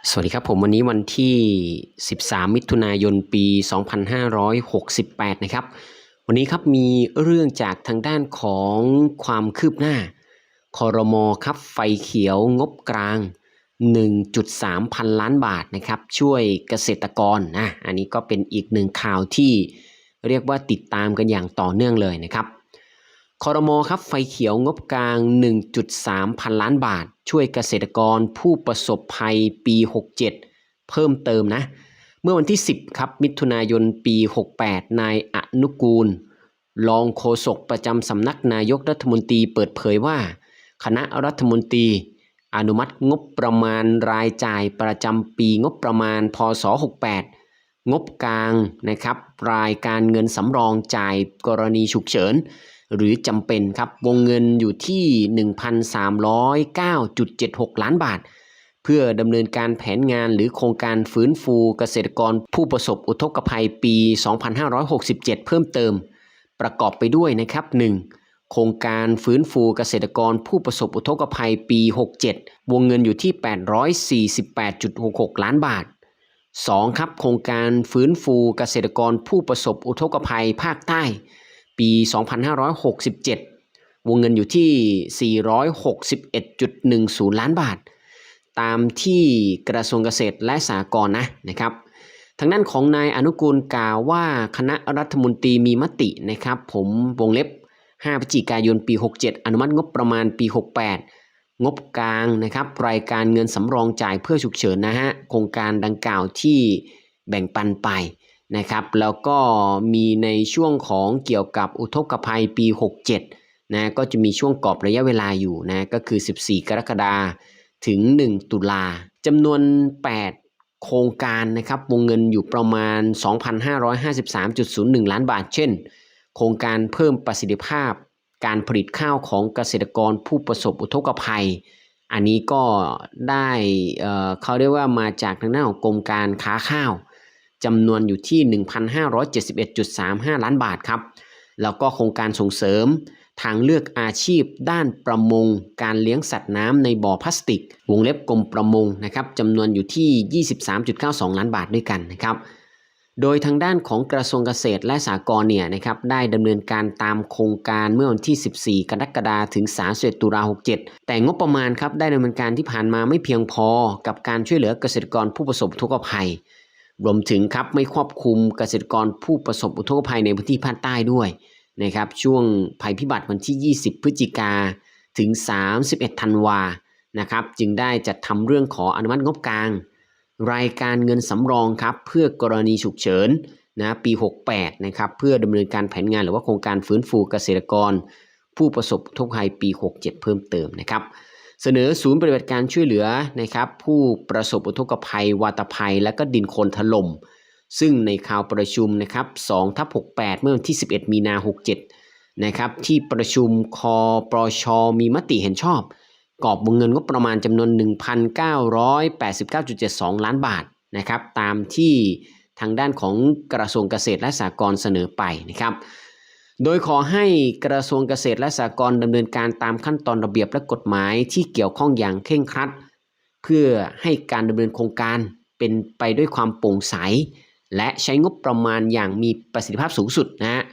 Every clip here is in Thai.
สวัสดีครับผมวันนี้วันที่13มิถุนายนปี2568นะครับวันนี้ครับมีเรื่องจากทางด้านของความคืบหน้าครม.ครับไฟเขียวงบกลาง 1.3 พันล้านบาทนะครับช่วยเกษตรกรนะอันนี้ก็เป็นอีกหนึ่งข่าวที่เรียกว่าติดตามกันอย่างต่อเนื่องเลยนะครับครม.ครับไฟเขียวงบกลาง 1.3 พันล้านบาทช่วยเกษตรกรผู้ประสบภัยปี67เพิ่มเติมนะเมื่อวันที่10ครับมิถุนายนปี68นายอนุกูลรองโฆษกประจำสำนักนายกรัฐมนตรีเปิดเผยว่าคณะรัฐมนตรีอนุมัติงบประมาณรายจ่ายประจำปีงบประมาณพศ68งบกลางนะครับรายการเงินสำรองจ่ายกรณีฉุกเฉินหรือจำเป็นครับวงเงินอยู่ที่ 1,309.76 ล้านบาทเพื่อดำเนินการแผนงานหรือโครงการฟื้นฟูเกษตรกรผู้ประสบอุทกภัยปี 2567 เพิ่มเติมประกอบไปด้วยนะครับ 1. โครงการฟื้นฟูเกษตรกรผู้ประสบอุทกภัยปี67วงเงินอยู่ที่ 848.66 ล้านบาท 2. ครับโครงการฟื้นฟูเกษตรกรผู้ประสบอุทกภัยภาคใต้ปี 2567วงเงินอยู่ที่ 461.10 ล้านบาทตามที่กระทรวงเกษตรและสหกรณ์นะครับทางด้านของนายอนุกูลกล่าวว่าคณะรัฐมนตรีมีมตินะครับผมวงเล็บ5พฤศจิกายนปี67อนุมัติงบประมาณปี68งบกลางนะครับรายการเงินสำรองจ่ายเพื่อฉุกเฉินนะฮะโครงการดังกล่าวที่แบ่งปันไปนะครับแล้วก็มีในช่วงของเกี่ยวกับอุทกภัยปี67นะก็จะมีช่วงกรอบระยะเวลาอยู่นะก็คือ14กรกฎาคมถึง1ตุลาจำนวน8โครงการนะครับวงเงินอยู่ประมาณ 2,553.01 ล้านบาทเช่นโครงการเพิ่มประสิทธิภาพการผลิตข้าวของเกษตรกรผู้ประสบอุทกภัยอันนี้ก็ได้เขาเรียกว่ามาจากทางด้านของกรมการค้าข้าวจำนวนอยู่ที่ 1,571.35 ล้านบาทครับแล้วก็โครงการส่งเสริมทางเลือกอาชีพด้านประมงการเลี้ยงสัตว์น้ำในบ่อพลาสติกวงเล็บกรมประมงนะครับจำนวนอยู่ที่ 23.92 ล้านบาทด้วยกันนะครับโดยทางด้านของกระทรวงเกษตรและสหกรณ์เนี่ยนะครับได้ดำเนินการตามโครงการเมื่อวันที่14กรกฎาคมถึง31ตุลาคม67แต่งบประมาณครับได้ดำเนินการที่ผ่านมาไม่เพียงพอกับการช่วยเหลือเกษตรกรผู้ประสบอุทกภัยรวมถึงครับไม่ครอบคลุมเกษตรกรผู้ประสบอุทกภัยในพื้นที่ภาคใต้ด้วยนะครับช่วงภัยพิบัติวันที่20พฤศจิกาถึง31ธันวานะครับจึงได้จัดทำเรื่องขออนุมัติงบกลางรายการเงินสำรองครับเพื่อกรณีฉุกเฉินนะปี68นะครับเพื่อดำเนินการแผนงานหรือว่าโครงการฟื้นฟูเกษตรกรผู้ประสบอุทกภัยปี67เพิ่มเติมนะครับเสนอศูนย์ปฏิบัติการช่วยเหลือนะครับผู้ประสบอุทกภัยวาตภัยและก็ดินโคลนถล่มซึ่งในข่าวประชุมนะครับ2/68เมื่อวันที่11มีนา67นะครับที่ประชุมคปชมีมติเห็นชอบกรอบวงเงินงบประมาณจำนวน 1,989.72 ล้านบาทนะครับตามที่ทางด้านของกระทรวงเกษตรและสหกรณ์เสนอไปนะครับโดยขอให้กระทรวงเกษตรและสหกรณ์ดำเนินการตามขั้นตอนระเบียบและกฎหมายที่เกี่ยวข้องอย่างเคร่งครัดเพื่อให้การดำเนินโครงการเป็นไปด้วยความโปร่งใสและใช้งบประมาณอย่างมีประสิทธิภาพสูงสุดนะ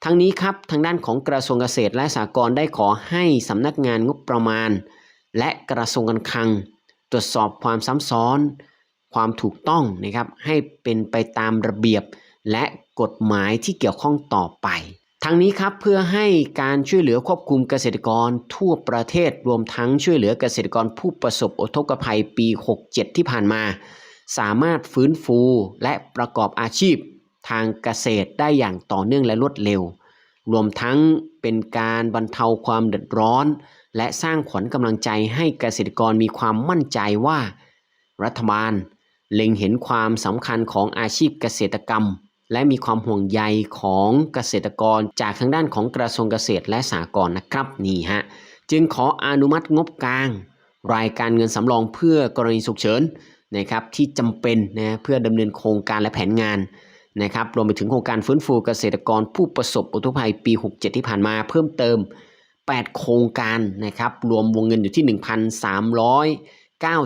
ทั้งนี้ครับทางด้านของกระทรวงเกษตรและสหกรณ์ได้ขอให้สำนักงานงบประมาณและกระทรวงการคลังตรวจสอบความซ้ำซ้อนความถูกต้องนะครับให้เป็นไปตามระเบียบและกฎหมายที่เกี่ยวข้องต่อไปทั้งนี้ครับเพื่อให้การช่วยเหลือควบคุมเกษตรกรทั่วประเทศรวมทั้งช่วยเหลือเกษตรกรผู้ประสบอุทกภัยปี67ที่ผ่านมาสามารถฟื้นฟูและประกอบอาชีพทางเกษตรได้อย่างต่อเนื่องและรวดเร็วรวมทั้งเป็นการบรรเทาความเดือดร้อนและสร้างขวัญกำลังใจให้เกษตรกรมีความมั่นใจว่ารัฐบาลเล็งเห็นความสำคัญของอาชีพเกษตรกรรมและมีความห่วงใยของเกษตรกรจากทางด้านของกระทรวงเกษตรและสหกรณ์นะครับนี่ฮะจึงขออนุมัติงบกลางรายการเงินสำรองเพื่อกรณีฉุกเฉินนะครับที่จำเป็นนะเพื่อดำเนินโครงการและแผนงานนะครับรวมไปถึงโครงการฟื้นฟูเกษตรกรผู้ประสบอุทกภัยปี67ที่ผ่านมาเพิ่มเติม8โครงการนะครับรวมวงเงินอยู่ที่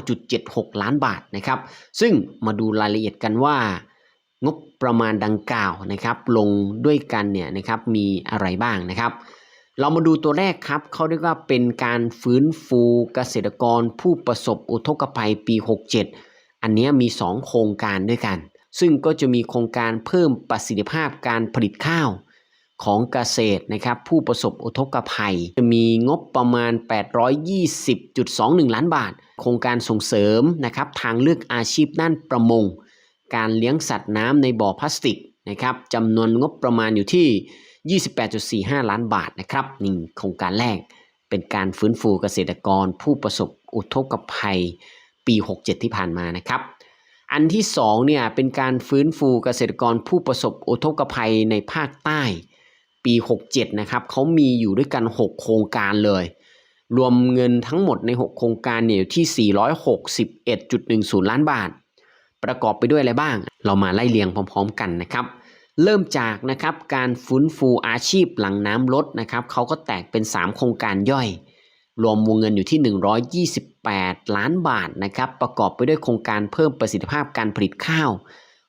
9.76 ล้านบาทนะครับซึ่งมาดูรายละเอียดกันว่างบประมาณดังกล่าวนะครับลงด้วยกันเนี่ยนะครับมีอะไรบ้างนะครับเรามาดูตัวแรกครับเขาเรียกว่าเป็นการฟื้นฟูเกษตรกรผู้ประสบอุทกภัยปี 67อันนี้มี2โครงการด้วยกันซึ่งก็จะมีโครงการเพิ่มประสิทธิภาพการผลิตข้าวของเกษตรนะครับผู้ประสบอุทกภัยจะมีงบประมาณ 820.21 ล้านบาทโครงการส่งเสริมนะครับทางเลือกอาชีพด้านประมงการเลี้ยงสัตว์น้ำในบ่อพลาสติกนะครับจำนวนงบประมาณอยู่ที่ 28.45 ล้านบาทนะครับนี่โครงการแรกเป็นการฟื้นฟูเกษตรกรผู้ประสบอุทกภัยปี 67 ที่ผ่านมานะครับอันที่2เนี่ยเป็นการฟื้นฟูเกษตรกรผู้ประสบอุทกภัยในภาคใต้ปี 67นะครับเขามีอยู่ด้วยกัน6โครงการเลยรวมเงินทั้งหมดใน6โครงการเนี่ยอยู่ที่ 461.10 ล้านบาทประกอบไปด้วยอะไรบ้างเรามาไล่เรียงพร้อมๆกันนะครับเริ่มจากนะครับการฟื้นฟูอาชีพหลังน้ำลดนะครับเขาก็แตกเป็น3โครงการย่อยรวมวงเงินอยู่ที่128ล้านบาทนะครับประกอบไปด้วยโครงการเพิ่มประสิทธิภาพการผลิตข้าว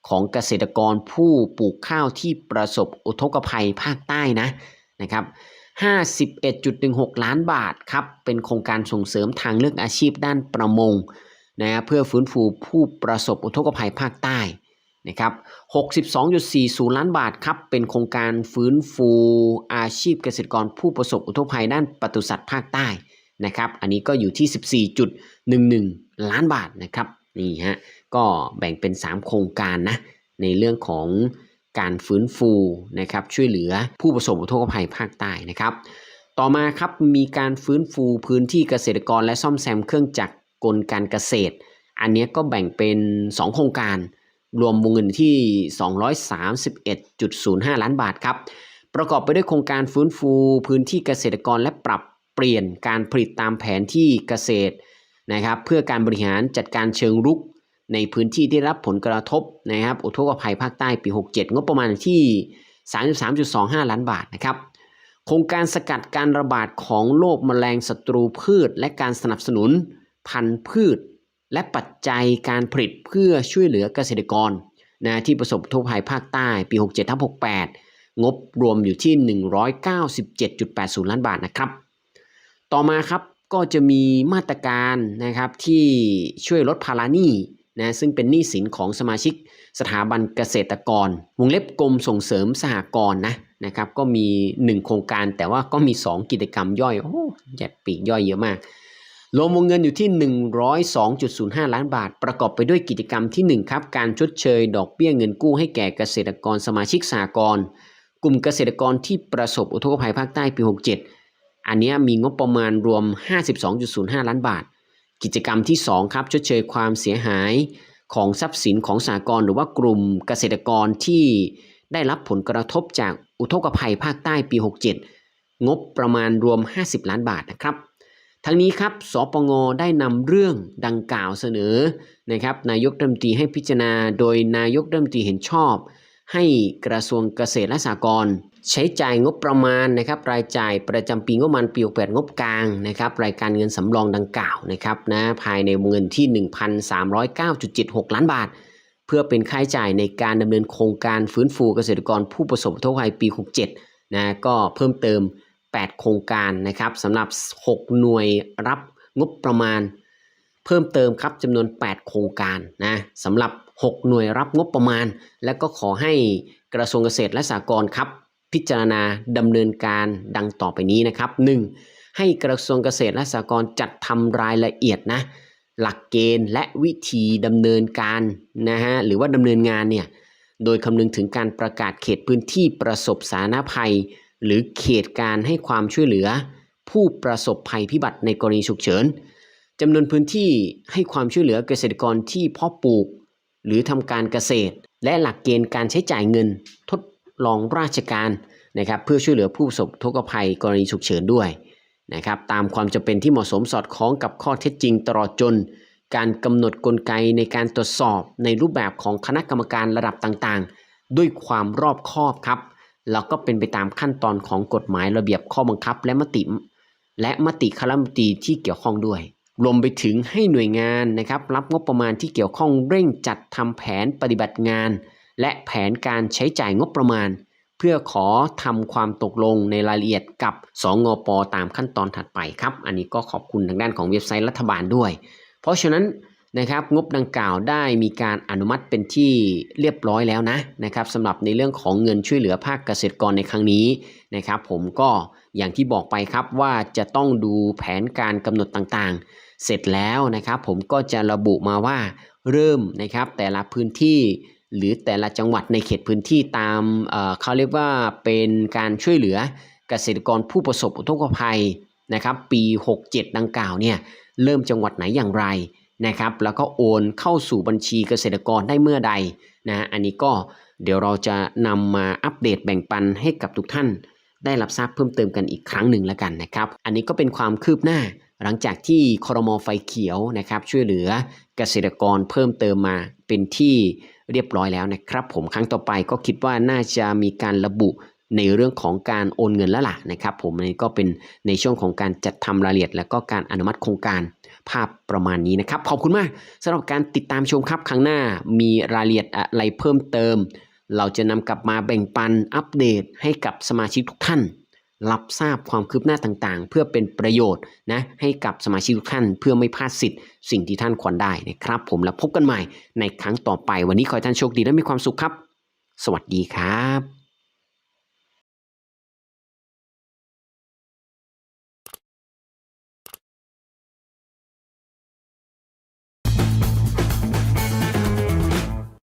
ของเกษตรกรผู้ปลูกข้าวที่ประสบอุทกภัยภาคใต้นะครับ51.16 ล้านบาทครับเป็นโครงการส่งเสริมทางเลือกอาชีพด้านประมงนะเพื่อฟื้นฟูผู้ประสบอุทกภัยภาคใต้นะครับ 62.40 ล้านบาทครับเป็นโครงการฟื้นฟูอาชีพเกษตรกรผู้ประสบอุทกภัยด้านปศุสัตว์ภาคใต้นะครับอันนี้ก็อยู่ที่ 14.11 ล้านบาทนะครับนี่ฮะก็แบ่งเป็น3โครงการนะในเรื่องของการฟื้นฟูนะครับช่วยเหลือผู้ประสบอุทกภัยภาคใต้นะครับต่อมาครับมีการฟื้นฟูพื้นที่เกษตรกรและซ่อมแซมเครื่องจักรกลการเกษตรอันนี้ก็แบ่งเป็น2โครงการรวมวงเงินที่ 231.05 ล้านบาทครับประกอบไปด้วยโครงการฟื้นฟูพื้นที่เกษตรกรและปรับเปลี่ยนการผลิตตามแผนที่เกษตรนะครับเพื่อการบริหารจัดการเชิงรุกในพื้นที่ที่รับผลกระทบนะครับอุทกภัยภาคใต้ปี 67งบประมาณที่ 33.25 ล้านบาทนะครับโครงการสกัดการระบาดของโรคแมลงศัตรูพืชและการสนับสนุนพันธุ์พืชและปัจจัยการผลิตเพื่อช่วยเหลือเกษตรกรนะที่ประสบอุทกภัยภาคใต้ปี 67/68 งบรวมอยู่ที่ 197.80 ล้านบาทนะครับต่อมาครับก็จะมีมาตรการนะครับที่ช่วยลดภาระหนี้นะซึ่งเป็นหนี้สินของสมาชิกสถาบันเกษตรกรวงเล็บกรมส่งเสริมสหกรณ์นะครับก็มี1โครงการแต่ว่าก็มี2กิจกรรมย่อยแยกปีกย่อยเยอะมากรวมวงเงินอยู่ที่ 102.05 ล้านบาทประกอบไปด้วยกิจกรรมที่1ครับการชดเชยดอกเบี้ยเงินกู้ให้แก่เกษตรกรสมาชิกสหกรณ์กลุ่มเกษตรกรที่ประสบอุทกภัยภาคใต้ปี 67อันนี้มีงบประมาณรวม 52.05 ล้านบาทกิจกรรมที่2ครับชดเชยความเสียหายของทรัพย์สินของสหกรณ์หรือว่ากลุ่มเกษตรกรที่ได้รับผลกระทบจากอุทกภัยภาคใต้ปี 67งบประมาณรวม50ล้านบาทนะครับทั้งนี้ครับสปง.ได้นำเรื่องดังกล่าวเสนอนะครับนายกรัฐมนตรีให้พิจารณาโดยนายกรัฐมนตรีเห็นชอบให้กระทรวงเกษตรและสหกรณ์ใช้จ่ายงบประมาณนะครับรายจ่ายประจำปีงบประมาณปี 68งบกลางนะครับรายการเงินสำรองดังกล่าวนะครับภายในวงเงินที่ 1,309.76 ล้านบาทเพื่อเป็นค่าใช้จ่ายในการดำเนินโครงการฟื้นฟูเกษตรกรผู้ประสบอุทกภัยปี 67ก็เพิ่มเติม8โครงการนะครับสำหรับ6หน่วยรับงบประมาณเพิ่มเติมครับจำนวน8โครงการสำหรับ6หน่วยรับงบประมาณและก็ขอให้กระทรวงเกษตรและสหกรณ์ครับพิจารณาดำเนินการดังต่อไปนี้นะครับ 1. ให้กระทรวงเกษตรและสหกรณ์จัดทำรายละเอียดหลักเกณฑ์และวิธีดำเนินการหรือว่าดำเนินงานเนี่ยโดยคำนึงถึงการประกาศเขตพื้นที่ประสบสาธารณภัยหรือเขตการให้ความช่วยเหลือผู้ประสบภัยพิบัติในกรณีฉุกเฉินจำนวนพื้นที่ให้ความช่วยเหลือเกษตรกรที่เพาะปลูกหรือทำการเกษตรและหลักเกณฑ์การใช้จ่ายเงินทดลองราชการนะครับเพื่อช่วยเหลือผู้ประสบอุทกภัยกรณีฉุกเฉินด้วยนะครับตามความจำเป็นที่เหมาะสมสอดคล้องกับข้อเท็จจริงตลอดจนการกำหนดกลไกในการตรวจสอบในรูปแบบของคณะกรรมการระดับต่างๆด้วยความรอบคอบครับแล้วก็เป็นไปตามขั้นตอนของกฎหมายระเบียบข้อบังคับและมติคณะรัฐมนตรีที่เกี่ยวข้องด้วย รวมไปถึงให้หน่วยงานนะครับรับงบประมาณที่เกี่ยวข้องเร่งจัดทำแผนปฏิบัติงานและแผนการใช้จ่ายงบประมาณเพื่อขอทำความตกลงในรายละเอียดกับสงป.ตามขั้นตอนถัดไปครับอันนี้ก็ขอบคุณทางด้านของเว็บไซต์รัฐบาลด้วยเพราะฉะนั้นนะครับงบดังกล่าวได้มีการอนุมัติเป็นที่เรียบร้อยแล้วนะครับสำหรับในเรื่องของเงินช่วยเหลือภาคเกษตรกรในครั้งนี้นะครับผมก็อย่างที่บอกไปครับว่าจะต้องดูแผนการกำหนดต่างๆเสร็จแล้วนะครับผมก็จะระบุมาว่าเริ่มนะครับแต่ละพื้นที่หรือแต่ละจังหวัดในเขตพื้นที่ตามเขาเรียกว่าเป็นการช่วยเหลือเกษตรกรผู้ประสบอุทกภัยนะครับปี67ดังกล่าวเนี่ยเริ่มจังหวัดไหนอย่างไรนะครับแล้วก็โอนเข้าสู่บัญชีเกษตรกรได้เมื่อใดนะอันนี้ก็เดี๋ยวเราจะนำมาอัปเดตแบ่งปันให้กับทุกท่านได้รับทราบเพิ่มเติมกันอีกครั้งหนึ่งแล้วกันนะครับอันนี้ก็เป็นความคืบหน้าหลังจากที่ครม.ไฟเขียวนะครับช่วยเหลือเกษตรกรเพิ่มเติมมาเป็นที่เรียบร้อยแล้วนะครับผมครั้งต่อไปก็คิดว่าน่าจะมีการระบุในเรื่องของการโอนเงินแล้วล่ะนะครับผมอันนี้ก็เป็นในช่วงของการจัดทำรายละเอียดและก็การอนุมัติโครงการภาพประมาณนี้นะครับขอบคุณมากสำหรับการติดตามชมครับครั้งหน้ามีรายละเอียดอะไรเพิ่มเติมเราจะนำกลับมาแบ่งปันอัปเดตให้กับสมาชิกทุกท่านรับทราบความคืบหน้าต่างๆเพื่อเป็นประโยชน์นะให้กับสมาชิกทุกท่านเพื่อไม่พลาดสิทธิ์สิ่งที่ท่านควรได้นะครับผมแล้วพบกันใหม่ในครั้งต่อไปวันนี้ขอให้ท่านโชคดีและมีความสุขครับสวัสดีครับ